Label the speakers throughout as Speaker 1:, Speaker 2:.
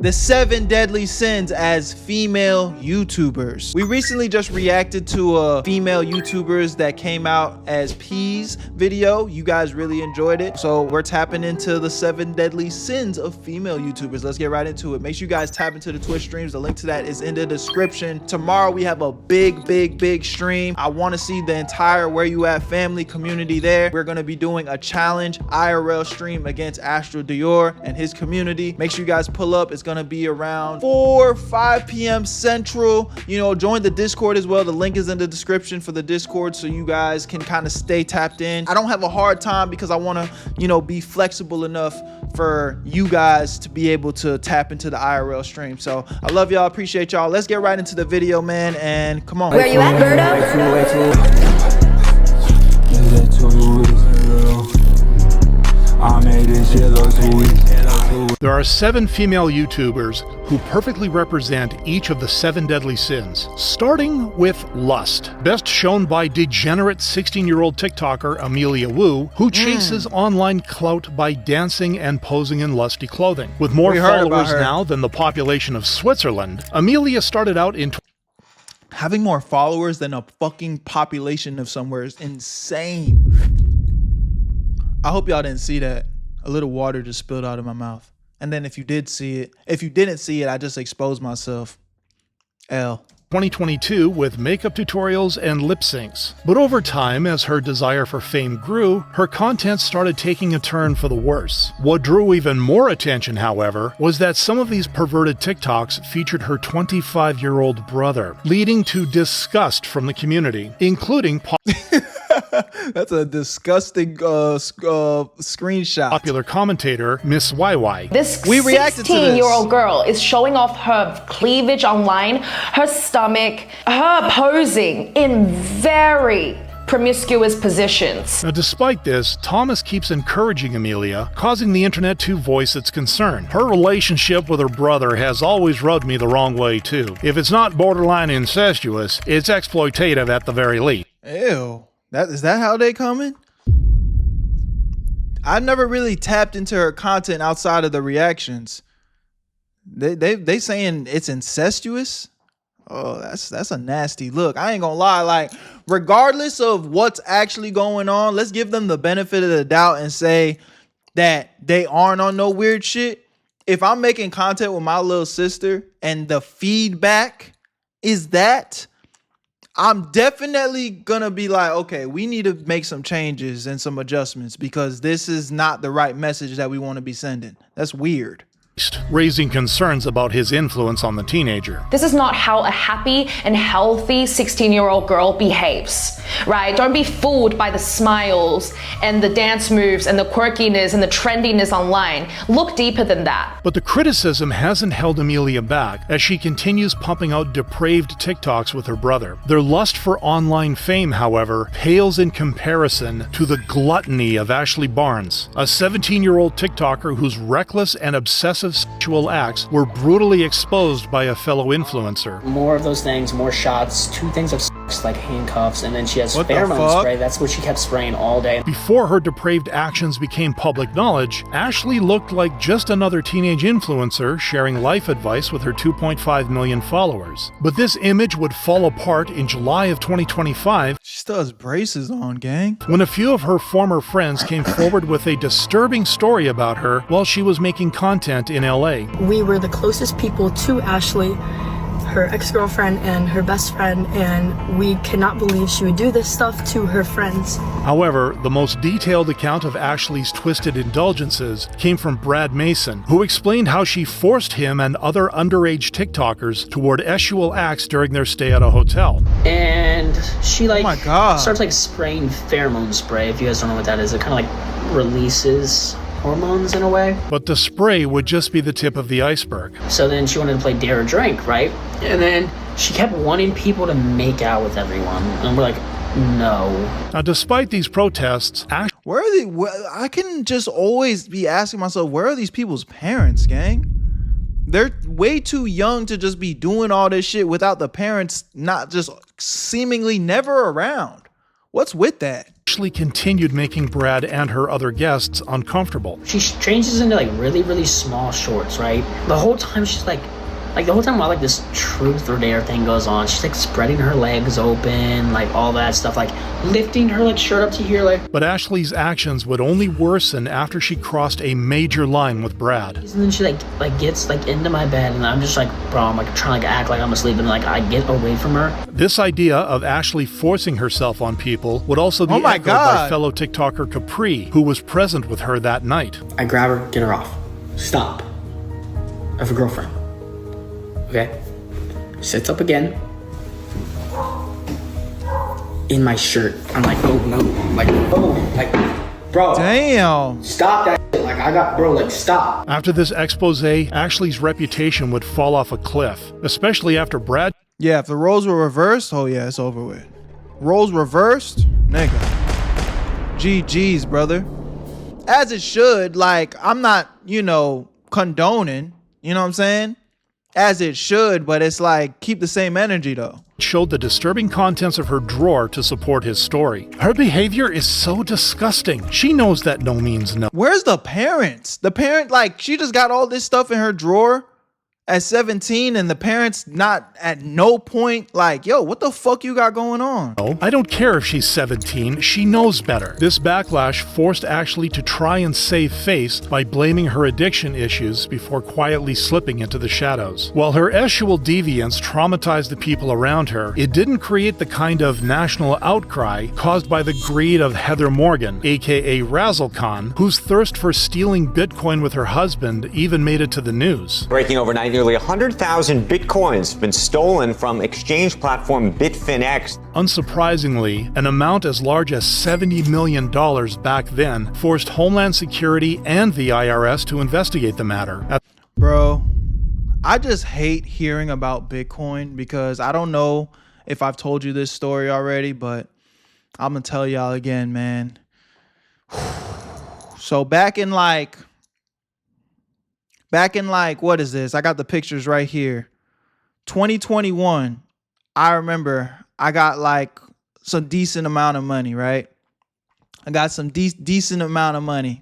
Speaker 1: The 7 deadly sins as female YouTubers. We recently just reacted to a female YouTubers that came out as P's video. You guys really enjoyed it. So we're tapping into the 7 deadly sins of female YouTubers. Let's get right into it. Make sure you guys tap into the Twitch streams. The link to that is in the description. Tomorrow we have a big stream. I want to see the entire Where You At family community there. We're going to be doing a challenge IRL stream against Astro Dior and his community. Make sure you guys pull up. It's gonna be around 5 p.m. Central. You know, join the Discord as well. The link is in the description for the Discord, so you guys can kind of stay tapped in. I don't have a hard time because I want to, you know, be flexible enough for you guys to be able to tap into the IRL stream. So I love y'all, appreciate y'all. Let's get right into the video, man, and come on.
Speaker 2: Where you at, Berto?
Speaker 3: I made this shit look sweet.
Speaker 4: There are 7 female YouTubers who perfectly represent each of the 7 deadly sins, starting with lust, best shown by degenerate 16-year-old TikToker Amelia Wu, who chases online clout by dancing and posing in lusty clothing. With more followers now than the population of Switzerland, Amelia started out in
Speaker 1: having more followers than a fucking population of somewhere is insane. I hope y'all didn't see that. A little water just spilled out of my mouth. And then if you didn't see it, I just exposed myself.
Speaker 4: 2022 with makeup tutorials and lip syncs. But over time, as her desire for fame grew, her content started taking a turn for the worse. What drew even more attention, however, was that some of these perverted TikToks featured her 25-year-old brother, leading to disgust from the community, including
Speaker 1: that's a disgusting screenshot.
Speaker 4: Popular commentator Miss YY.
Speaker 2: This 16-year-old girl is showing off her cleavage online, her stomach, her posing in very promiscuous positions.
Speaker 4: Now, despite this, Thomas keeps encouraging Amelia, causing the internet to voice its concern. Her relationship with her brother has always rubbed me the wrong way too. If it's not borderline incestuous, it's exploitative at the very least.
Speaker 1: Ew. Is that how they coming? I've never really tapped into her content outside of the reactions. They saying it's incestuous. Oh, that's a nasty look. I ain't gonna lie. Like, regardless of what's actually going on, let's give them the benefit of the doubt and say that they aren't on no weird shit. If I'm making content with my little sister and the feedback is that, I'm definitely gonna be like, okay, we need to make some changes and some adjustments because this is not the right message that we want to be sending. That's weird.
Speaker 4: Raising concerns about his influence on the teenager.
Speaker 2: This is not how a happy and healthy 16-year-old girl behaves, right? Don't be fooled by the smiles and the dance moves and the quirkiness and the trendiness online. Look deeper than that.
Speaker 4: But the criticism hasn't held Amelia back as she continues pumping out depraved TikToks with her brother. Their lust for online fame, however, pales in comparison to the gluttony of Ashley Barnes, a 17-year-old TikToker whose reckless and obsessive sexual acts were brutally exposed by a fellow influencer.
Speaker 5: More of those things, more shots, 2 things of sex, like handcuffs, and then she has pheromone spray. That's what she kept spraying all day.
Speaker 4: Before her depraved actions became public knowledge, Ashley looked like just another teenage influencer sharing life advice with her 2.5 million followers. But this image would fall apart in July of 2025.
Speaker 1: She still has braces on, gang.
Speaker 4: When a few of her former friends came forward with a disturbing story about her while she was making content in LA.
Speaker 6: We were the closest people to Ashley, her ex-girlfriend and her best friend, and we cannot believe she would do this stuff to her friends.
Speaker 4: However, the most detailed account of Ashley's twisted indulgences came from Brad Mason, who explained how she forced him and other underage TikTokers toward sexual acts during their stay at a hotel.
Speaker 5: And she
Speaker 1: oh my God,
Speaker 5: starts like spraying pheromone spray. If you guys don't know what that is, it kind of like releases hormones in a way.
Speaker 4: But the spray would just be the tip of the iceberg.
Speaker 5: So then she wanted to play Dare or Drink, right? And then she kept wanting people to make out with everyone. And we're like, no.
Speaker 4: Now, despite these protests,
Speaker 1: where are they? I can just always be asking myself, where are these people's parents, gang? They're way too young to just be doing all this shit without the parents not just seemingly never around. What's with that?
Speaker 4: Ashley continued making Brad and her other guests uncomfortable.
Speaker 5: She changes into like really, really small shorts, right? The whole time she's like the whole time while like this truth or dare thing goes on, she's like spreading her legs open, like all that stuff, like lifting her like shirt up to here, like.
Speaker 4: But Ashley's actions would only worsen after she crossed a major line with Brad.
Speaker 5: And then she like gets like into my bed, and I'm just like, bro, I'm like trying to like act like I'm asleep, and like I get away from her.
Speaker 4: This idea of Ashley forcing herself on people would also be echoed by fellow TikToker Capri, who was present with her that night.
Speaker 7: I grab her, get her off. Stop. I have a girlfriend. Okay? Sits up again. In my shirt. I'm like, oh no. Like, oh, like, bro.
Speaker 1: Damn.
Speaker 7: Stop that shit. Like, I got, bro, like, stop.
Speaker 4: After this expose, Ashley's reputation would fall off a cliff, especially after Brad.
Speaker 1: Yeah, if the roles were reversed, oh yeah, it's over with. Roles reversed? Nigga. GG's, brother. As it should. Like, I'm not, condoning. You know what I'm saying? As it should, but it's like, keep the same energy though.
Speaker 4: Showed the disturbing contents of her drawer to support his story. Her behavior is so disgusting. She knows that no means no.
Speaker 1: Where's the parents? The parent, like, she just got all this stuff in her drawer at 17, and the parents not at no point like, yo, what the fuck you got going on?
Speaker 4: I don't care if she's 17, she knows better. This backlash forced Ashley to try and save face by blaming her addiction issues before quietly slipping into the shadows. While her sexual deviance traumatized the people around her, it didn't create the kind of national outcry caused by the greed of Heather Morgan, aka Razzle-Khan, whose thirst for stealing Bitcoin with her husband even made it to the news.
Speaker 8: Breaking overnight, nearly 100,000 Bitcoins have been stolen from exchange platform Bitfinex.
Speaker 4: Unsurprisingly, an amount as large as $70 million back then forced Homeland Security and the IRS to investigate the matter.
Speaker 1: Bro, I just hate hearing about Bitcoin because I don't know if I've told you this story already, but I'm gonna tell y'all again, man. So back in like, what is this? I got the pictures right here. 2021, I remember I got like some decent amount of money, right? I got some decent amount of money.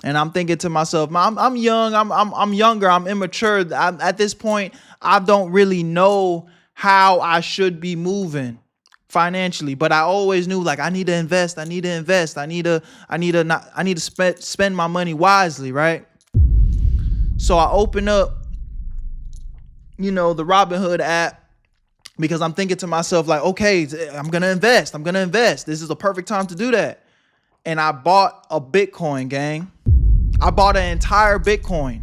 Speaker 1: And I'm thinking to myself, I'm young, I'm younger, I'm immature. At this point, I don't really know how I should be moving financially, but I always knew like I need to invest, I need to spend my money wisely, right? So I open up, the Robinhood app because I'm thinking to myself like, okay, I'm going to invest. This is the perfect time to do that. And I bought a Bitcoin, gang. I bought an entire Bitcoin.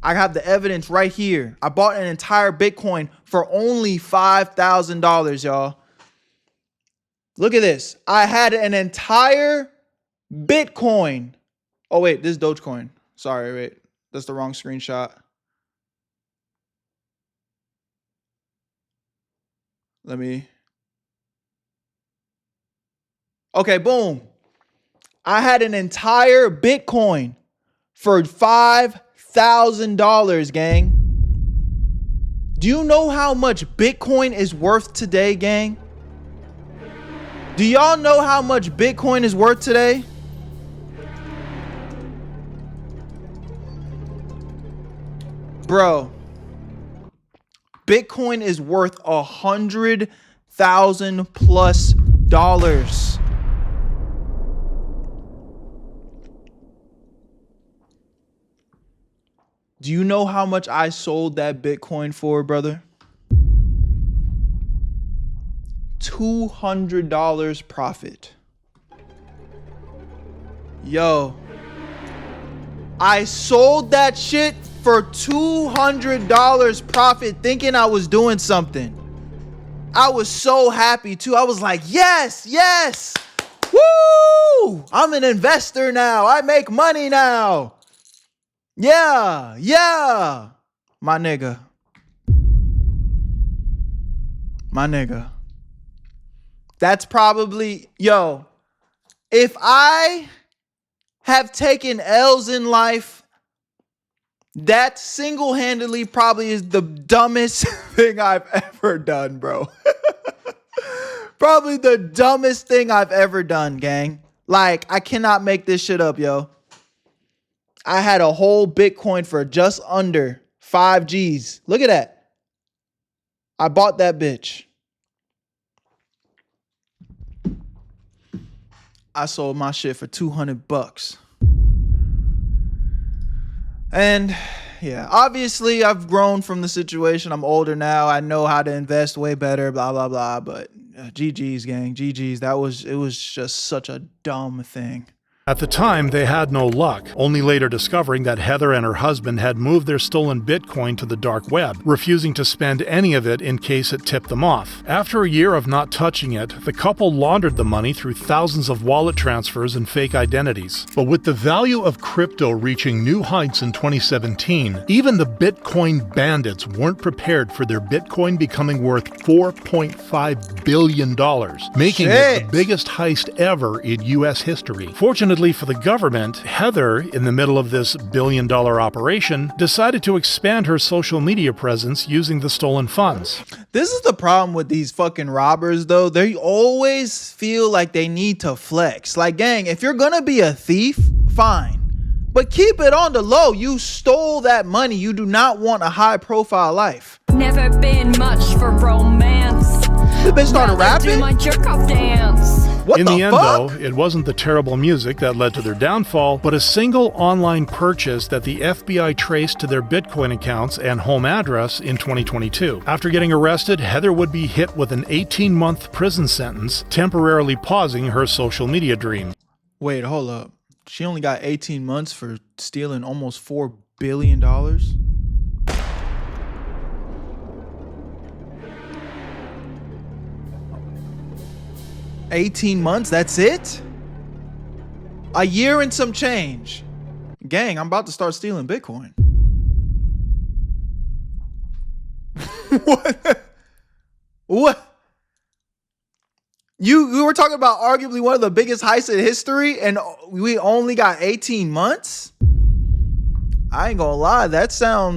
Speaker 1: I have the evidence right here. I bought an entire Bitcoin for only $5,000, y'all. Look at this. I had an entire Bitcoin. Oh, wait, this is Dogecoin. Sorry, wait. That's the wrong screenshot. Okay, boom. I had an entire Bitcoin for $5,000, gang. Do you know how much Bitcoin is worth today, gang? Do y'all know how much Bitcoin is worth today? Bro, Bitcoin is worth $100,000+. Do you know how much I sold that Bitcoin for, brother? $200 profit. Yo, I sold that shit for $200 profit thinking I was doing something. I was so happy too. I was like, yes. Woo! I'm an investor now. I make money now. Yeah. My nigga. That's probably, if I have taken L's in life, that single-handedly probably is the dumbest thing I've ever done, bro. Probably the dumbest thing I've ever done, gang. Like, I cannot make this shit up, yo. I had a whole Bitcoin for just under 5 G's. Look at that. I bought that bitch. I sold my shit for $200. And yeah, obviously I've grown from the situation. I'm older now. I know how to invest way better, blah, blah, blah. But GG's, gang, GG's. It was just such a dumb thing.
Speaker 4: At the time, they had no luck, only later discovering that Heather and her husband had moved their stolen Bitcoin to the dark web, refusing to spend any of it in case it tipped them off. After a year of not touching it, the couple laundered the money through thousands of wallet transfers and fake identities. But with the value of crypto reaching new heights in 2017, even the Bitcoin bandits weren't prepared for their Bitcoin becoming worth $4.5 billion, making it the biggest heist ever in US history. Fortunately for the government, Heather, in the middle of this billion-dollar operation, decided to expand her social media presence using the stolen funds.
Speaker 1: This is the problem with these fucking robbers, though. They always feel like they need to flex. Like, gang, if you're gonna be a thief, fine. But keep it on the low. You stole that money. You do not want a high-profile life.
Speaker 9: Never been much for romance.
Speaker 1: The bitch started rapping?
Speaker 9: Do my jerk-off dance.
Speaker 1: What
Speaker 4: in the end,
Speaker 1: fuck?
Speaker 4: though, it wasn't the terrible music that led to their downfall, but a single online purchase that the FBI traced to their Bitcoin accounts and home address in 2022. After getting arrested, Heather would be hit with an 18-month prison sentence, temporarily pausing her social media dream.
Speaker 1: Wait, hold up. She only got 18 months for stealing almost $4 billion? 18 months, that's it? A year and some change. Gang, I'm about to start stealing Bitcoin. What? What? You were talking about arguably one of the biggest heists in history, and we only got 18 months? I ain't gonna lie, that's not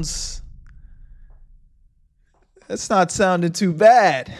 Speaker 1: sounding too bad.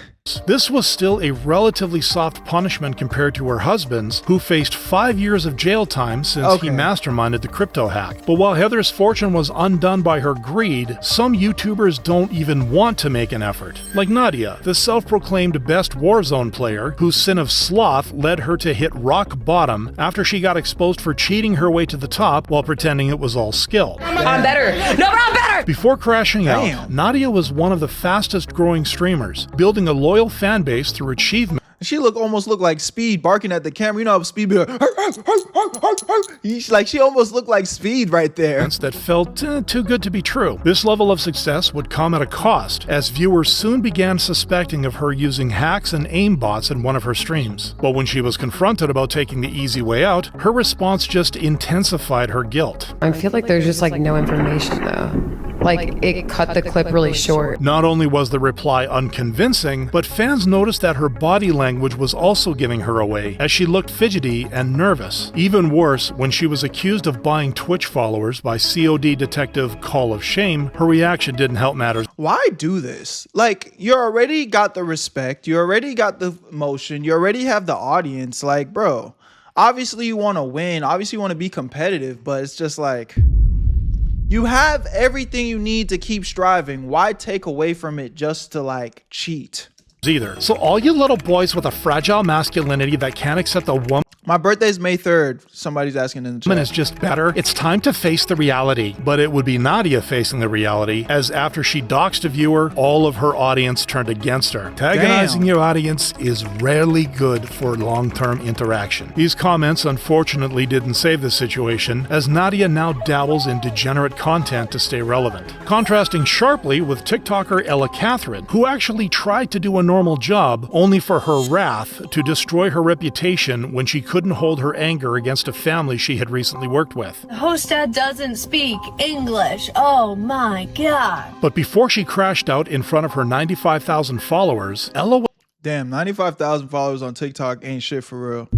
Speaker 4: This was still a relatively soft punishment compared to her husband's, who faced 5 years of jail time since he masterminded the crypto hack. But while Heather's fortune was undone by her greed, some YouTubers don't even want to make an effort. Like Nadia, the self-proclaimed best Warzone player, whose sin of sloth led her to hit rock bottom after she got exposed for cheating her way to the top while pretending it was all skill.
Speaker 2: I'm better. No, but I'm better.
Speaker 4: Before crashing out, Nadia was one of the fastest growing streamers, building a loyal fan base through achievement.
Speaker 1: She almost looked like Speed barking at the camera. You know how Speed be like, she almost looked like Speed right there.
Speaker 4: That felt too good to be true. This level of success would come at a cost, as viewers soon began suspecting of her using hacks and aimbots in one of her streams. But when she was confronted about taking the easy way out, her response just intensified her guilt.
Speaker 10: I feel like there's just like no information though. Like, it cut the clip really short.
Speaker 4: Not only was the reply unconvincing, but fans noticed that her body language was also giving her away, as she looked fidgety and nervous. Even worse, when she was accused of buying Twitch followers by COD detective Call of Shame, her reaction didn't help matters.
Speaker 1: Why do this? Like, you already got the respect, you already got the motion, you already have the audience. Like, bro, obviously you want to win, obviously you want to be competitive, but it's just like, you have everything you need to keep striving. Why take away from it just to like cheat?
Speaker 4: Either. So all you little boys with a fragile masculinity that can't accept a woman
Speaker 1: My birthday's May 3rd. Somebody's asking in the chat.
Speaker 4: Is just better. It's time to face the reality. But it would be Nadia facing the reality, as after she doxed a viewer, all of her audience turned against her. Antagonizing your audience is rarely good for long-term interaction. These comments unfortunately didn't save the situation, as Nadia now dabbles in degenerate content to stay relevant. Contrasting sharply with TikToker Ella Catherine, who actually tried to do a normal job, only for her wrath to destroy her reputation when she couldn't hold her anger against a family she had recently worked with.
Speaker 9: The host dad doesn't speak English. Oh my god.
Speaker 4: But before she crashed out in front of her 95,000 followers, Ella...
Speaker 1: Damn, 95,000 followers on TikTok ain't shit for real.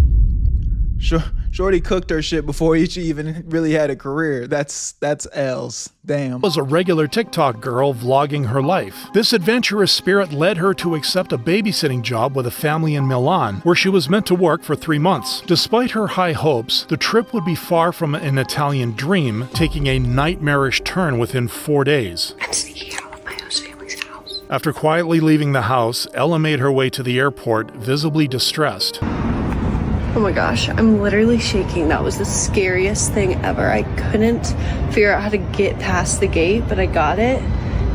Speaker 1: Shorty cooked her shit before she even really had a career. That's L's. Damn.
Speaker 4: Was a regular TikTok girl vlogging her life. This adventurous spirit led her to accept a babysitting job with a family in Milan, where she was meant to work for 3 months. Despite her high hopes, the trip would be far from an Italian dream, taking a nightmarish turn within 4 days.
Speaker 11: I'm sneaking out of my host family's house.
Speaker 4: After quietly leaving the house, Ella made her way to the airport, visibly distressed.
Speaker 12: Oh my gosh, I'm literally shaking. That was the scariest thing ever. I couldn't figure out how to get past the gate, but I got it.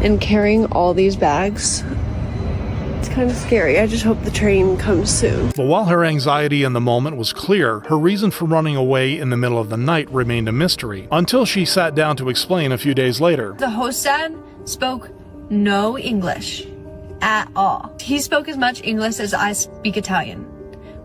Speaker 12: And carrying all these bags, it's kind of scary. I just hope the train comes soon.
Speaker 4: But while her anxiety in the moment was clear, her reason for running away in the middle of the night remained a mystery, until she sat down to explain a few days later.
Speaker 9: The host dad spoke no English at all. He spoke as much English as I speak Italian,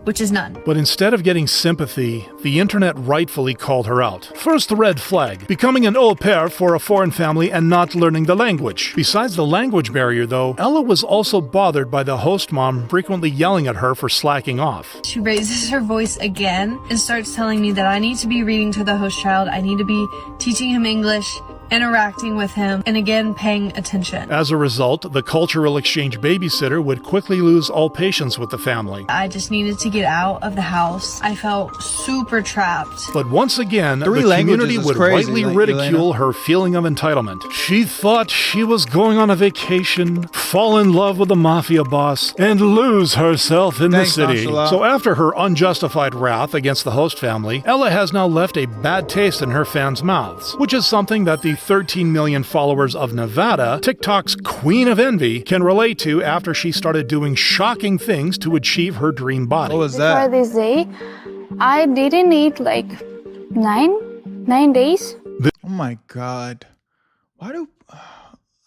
Speaker 9: which is none.
Speaker 4: But instead of getting sympathy, the internet rightfully called her out. First red flag, becoming an au pair for a foreign family and not learning the language. Besides the language barrier though, Ella was also bothered by the host mom frequently yelling at her for slacking off.
Speaker 9: She raises her voice again and starts telling me that I need to be reading to the host child, I need to be teaching him English, interacting with him, and again paying attention.
Speaker 4: As a result, the cultural exchange babysitter would quickly lose all patience with the family.
Speaker 9: I just needed to get out of the house. I felt super trapped.
Speaker 4: But once again, the
Speaker 1: languages
Speaker 4: community
Speaker 1: is
Speaker 4: would
Speaker 1: crazy,
Speaker 4: rightly
Speaker 1: like,
Speaker 4: ridicule her feeling of entitlement. She thought she was going on a vacation, fall in love with a mafia boss, and lose herself in
Speaker 1: Thanks,
Speaker 4: the city.
Speaker 1: Nonchalant.
Speaker 4: So after her unjustified wrath against the host family, Ella has now left a bad taste in her fans' mouths, which is something that the 13 million followers of Nevada, TikTok's queen of envy, can relate to after she started doing shocking things to achieve her dream body.
Speaker 1: What was
Speaker 13: Before
Speaker 1: that?
Speaker 13: this day, I didn't eat like nine days.
Speaker 1: Oh my God. Why do...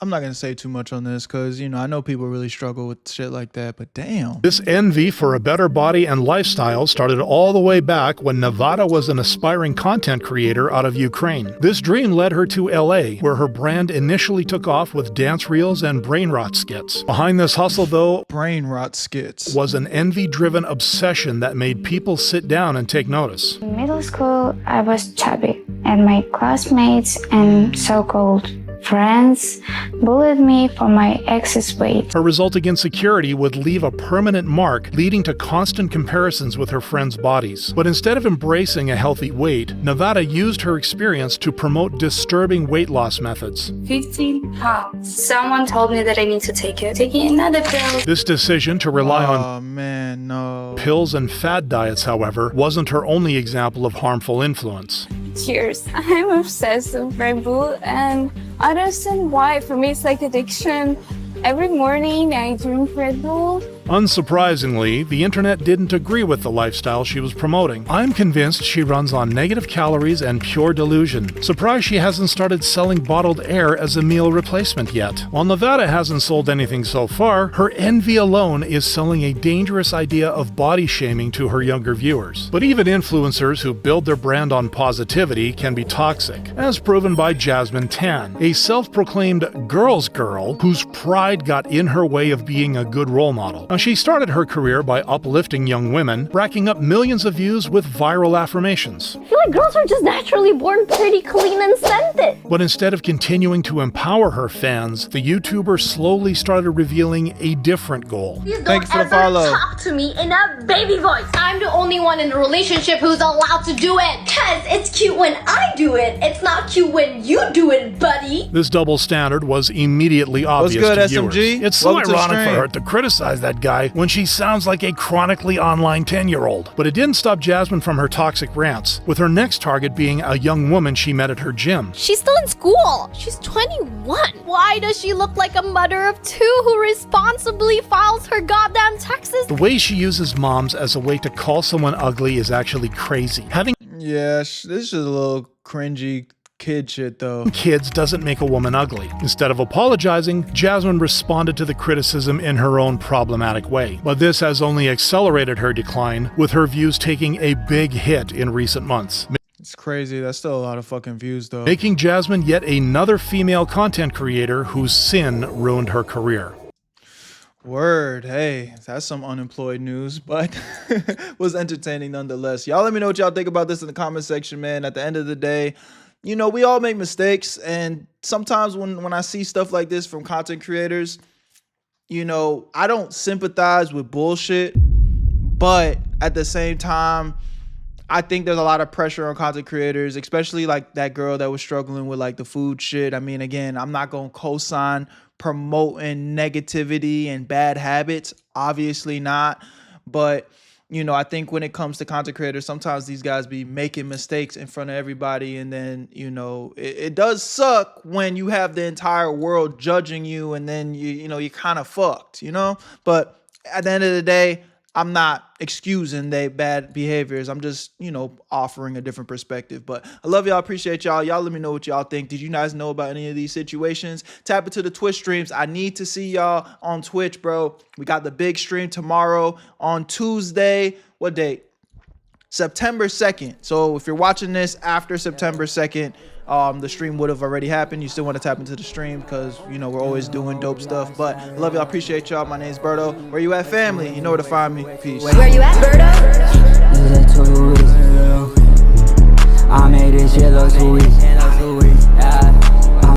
Speaker 1: I'm not going to say too much on this because, you know, I know people really struggle with shit like that, but damn.
Speaker 4: This envy for a better body and lifestyle started all the way back when Nevada was an aspiring content creator out of Ukraine. This dream led her to LA, where her brand initially took off with dance reels and brain rot skits. Behind this hustle, though,
Speaker 1: brain rot skits
Speaker 4: was an envy-driven obsession that made people sit down and take notice.
Speaker 13: In middle school, I was chubby, and my classmates and so-called friends bullied me for my excess weight.
Speaker 4: Her resulting insecurity would leave a permanent mark, leading to constant comparisons with her friends' bodies. But instead of embracing a healthy weight, Nevada used her experience to promote disturbing weight loss methods.
Speaker 13: 15 pounds. Someone told me that I need to take it. Taking another pill.
Speaker 4: This decision to rely on pills and fad diets, however, wasn't her only example of harmful influence.
Speaker 13: Cheers. I'm obsessed with Red Bull, and I don't understand why. For me, it's like addiction. Every morning I drink Red Bull.
Speaker 4: Unsurprisingly, the internet didn't agree with the lifestyle she was promoting. I'm convinced she runs on negative calories and pure delusion. Surprised she hasn't started selling bottled air as a meal replacement yet. While Nevada hasn't sold anything so far, her envy alone is selling a dangerous idea of body shaming to her younger viewers. But even influencers who build their brand on positivity can be toxic, as proven by Jasmine Tan, a self-proclaimed girl's girl whose pride got in her way of being a good role model. Now, she started her career by uplifting young women, racking up millions of views with viral affirmations.
Speaker 14: I feel like girls are just naturally born pretty, clean, and scented.
Speaker 4: But instead of continuing to empower her fans, the YouTuber slowly started revealing a different goal.
Speaker 14: Please don't ever talk to me in a baby voice. I'm the only one in a relationship who's allowed to do it. Cause it's cute when I do it. It's not cute when you do it, buddy.
Speaker 4: This double standard was immediately obvious
Speaker 1: good,
Speaker 4: to viewers.
Speaker 1: SMG?
Speaker 4: It's so
Speaker 1: Welcome to the
Speaker 4: ironic for
Speaker 1: stream.
Speaker 4: her to criticize that guy when she sounds like a chronically online 10-year-old. But it didn't stop Jasmine from her toxic rants, with her next target being a young woman she met at her gym.
Speaker 14: She's still in school. She's 21. Why does she look like a mother of two who responsibly files her goddamn taxes?
Speaker 4: The way she uses moms as a way to call someone ugly is actually crazy. Having
Speaker 1: this is a little cringy kid shit though.
Speaker 4: Kids doesn't make a woman ugly. Instead of apologizing, Jasmine responded to the criticism in her own problematic way. But this has only accelerated her decline, with her views taking a big hit in recent months.
Speaker 1: It's crazy. That's still a lot of fucking views though.
Speaker 4: Making Jasmine yet another female content creator whose sin ruined her career.
Speaker 1: Word. Hey, that's some unemployed news, but was entertaining nonetheless. Y'all let me know what y'all think about this in the comment section, man. At the end of the day, you know, we all make mistakes. And sometimes when I see stuff like this from content creators, you know, I don't sympathize with bullshit, but at the same time, I think there's a lot of pressure on content creators, especially like that girl that was struggling with like the food shit. I mean, again, I'm not going to co-sign promoting negativity and bad habits. Obviously not. But, you know, I think when it comes to content creators, sometimes these guys be making mistakes in front of everybody. And then, you know, it does suck when you have the entire world judging you and then, you know, you're kind of fucked, you know. But at the end of the day, I'm not excusing their bad behaviors. I'm just, you know, offering a different perspective. But I love y'all. Appreciate y'all. Y'all let me know what y'all think. Did you guys know about any of these situations? Tap into the Twitch streams. I need to see y'all on Twitch, bro. We got the big stream tomorrow on Tuesday. What date? September 2nd. So if you're watching this after September 2nd, the stream would have already happened. You still want to tap into the stream because, you know, we're always doing dope stuff. But I love y'all. Appreciate y'all. My name's Berto. Where you at, family? You know where to find me. Peace.
Speaker 11: Where you at, Berto?
Speaker 3: I made this shit look too easy.